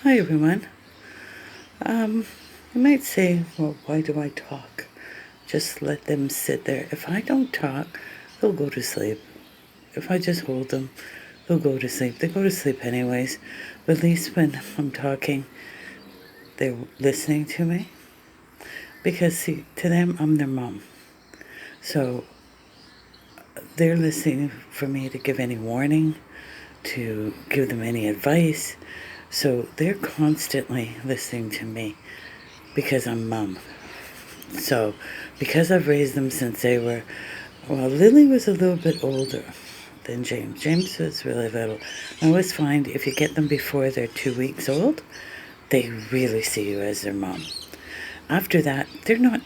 Hi everyone. You might say, well, why do I talk? Just let them sit there. If I don't talk, they'll go to sleep. If I just hold them, they'll go to sleep. They go to sleep anyways. But at least when I'm talking, they're listening to me. Because, see, to them, I'm their mom. So they're listening for me to give any warning, to give them any advice. So they're constantly listening to me because I'm mom. So because I've raised them since they were, well, Lily was a little bit older than James. James was really little. I always find if you get them before they're 2 weeks old, they really see you as their mom. After that, they're not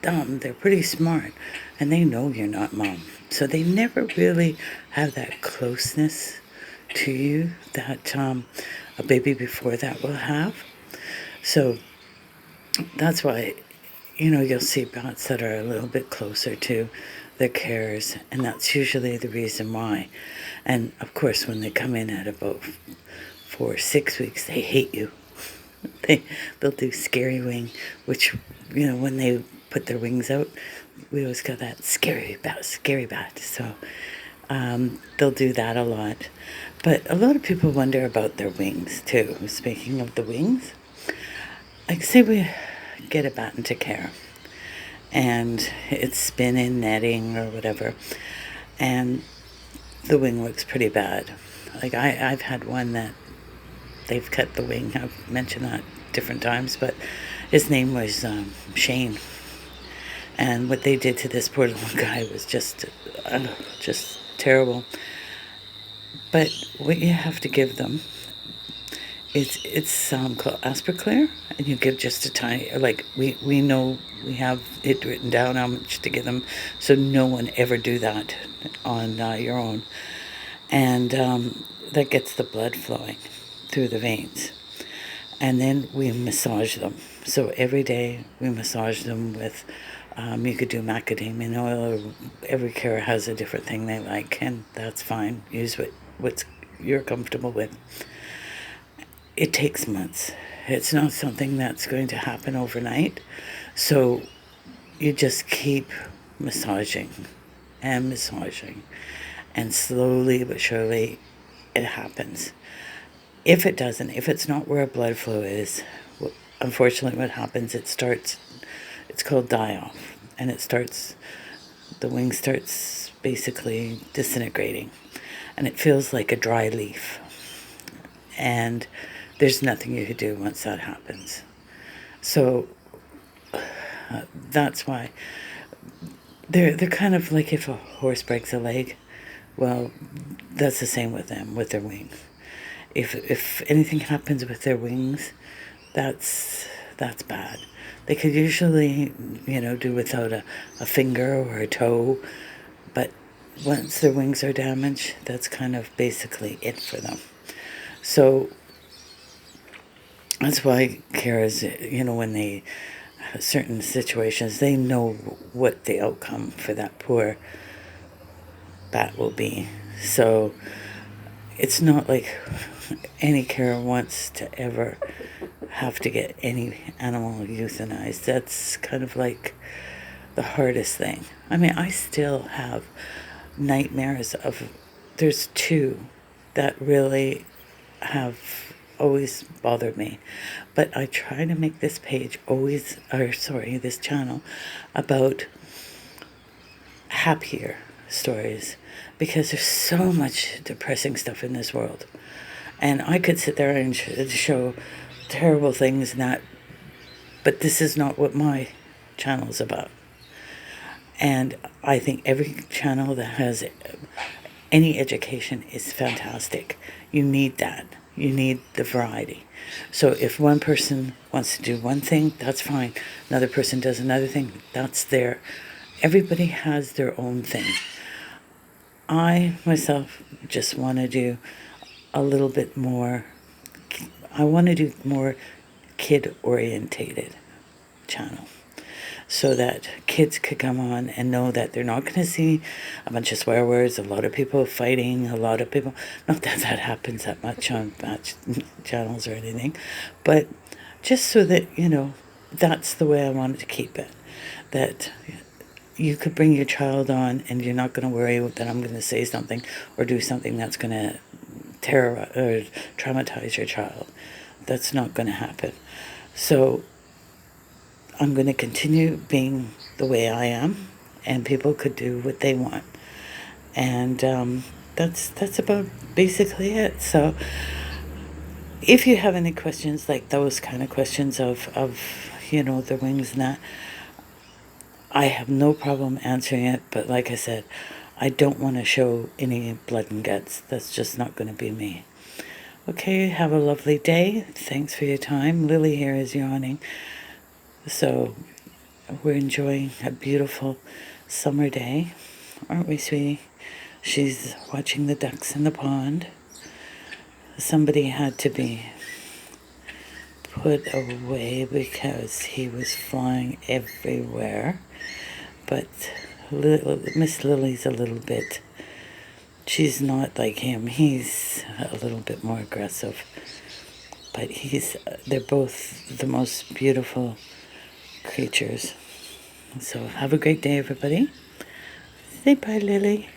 dumb. They're pretty smart, and they know you're not mom. So they never really have that closeness to you that a baby before that will have. So that's why, you'll see bats that are a little bit closer to their carers, and that's usually the reason why. And of course, when they come in at about 4 or 6 weeks, they hate you. They'll do scary wing, which, when they put their wings out, we always call that scary bat. So they'll do that a lot. But a lot of people wonder about their wings too. Speaking of the wings, like say we get a bat into care and it's been in netting or whatever, and the wing looks pretty bad. Like I've had one that they've cut the wing. I've mentioned that different times, but his name was Shane. And what they did to this poor little guy was just terrible. But what you have to give them it's called Asperclair, and you give just a tiny, like we know, we have it written down how much to give them, so no one ever do that on your own. And that gets the blood flowing through the veins. And then we massage them. So every day we massage them with, you could do macadamia oil, or every carer has a different thing they like, and that's fine. Use what's you're comfortable with. It takes months. It's not something that's going to happen overnight. So you just keep massaging and massaging, and slowly but surely it happens. If it doesn't, if it's not where blood flow is, unfortunately what happens, it's called die-off, and the wing starts basically disintegrating, and it feels like a dry leaf. And there's nothing you can do once that happens. So that's why they're kind of like if a horse breaks a leg. Well, that's the same with them, with their wings. If anything happens with their wings, that's bad. They could usually, do without a finger or a toe, but once their wings are damaged, that's kind of basically it for them. So that's why carers, when they certain situations, they know what the outcome for that poor bat will be. So it's not like any carer wants to ever have to get any animal euthanized. That's kind of like the hardest thing. I mean, I still have nightmares of, there's two that really have always bothered me. But I try to make this this channel about happier stories, because there's so much depressing stuff in this world. And I could sit there and show terrible things, but this is not what my channel's about. And I think every channel that has any education is fantastic. You need that. You need the variety. So if one person wants to do one thing, that's fine. Another person does another thing, everybody has their own thing. I, myself, just want to do a little bit more, I want to do more kid-orientated channel. so that kids could come on and know that they're not going to see a bunch of swear words, a lot of people fighting, a lot of people, not that that happens that much on channels or anything, but just so that, that's the way I wanted to keep it. That you could bring your child on and you're not going to worry that I'm going to say something or do something that's going to terrorize or traumatize your child. That's not going to happen. So I'm going to continue being the way I am, and people could do what they want. And that's about basically it. So if you have any questions, like those kind of questions of the wings and that, I have no problem answering it. But like I said, I don't want to show any blood and guts. That's just not going to be me. Okay, have a lovely day. Thanks for your time. Lily here is yawning. So we're enjoying a beautiful summer day, aren't we, sweetie? She's watching the ducks in the pond. Somebody had to be put away because he was flying everywhere. But Miss Lily's a little bit, she's not like him. He's a little bit more aggressive. But they're both the most beautiful creatures. So have a great day, everybody. Say bye, Lily.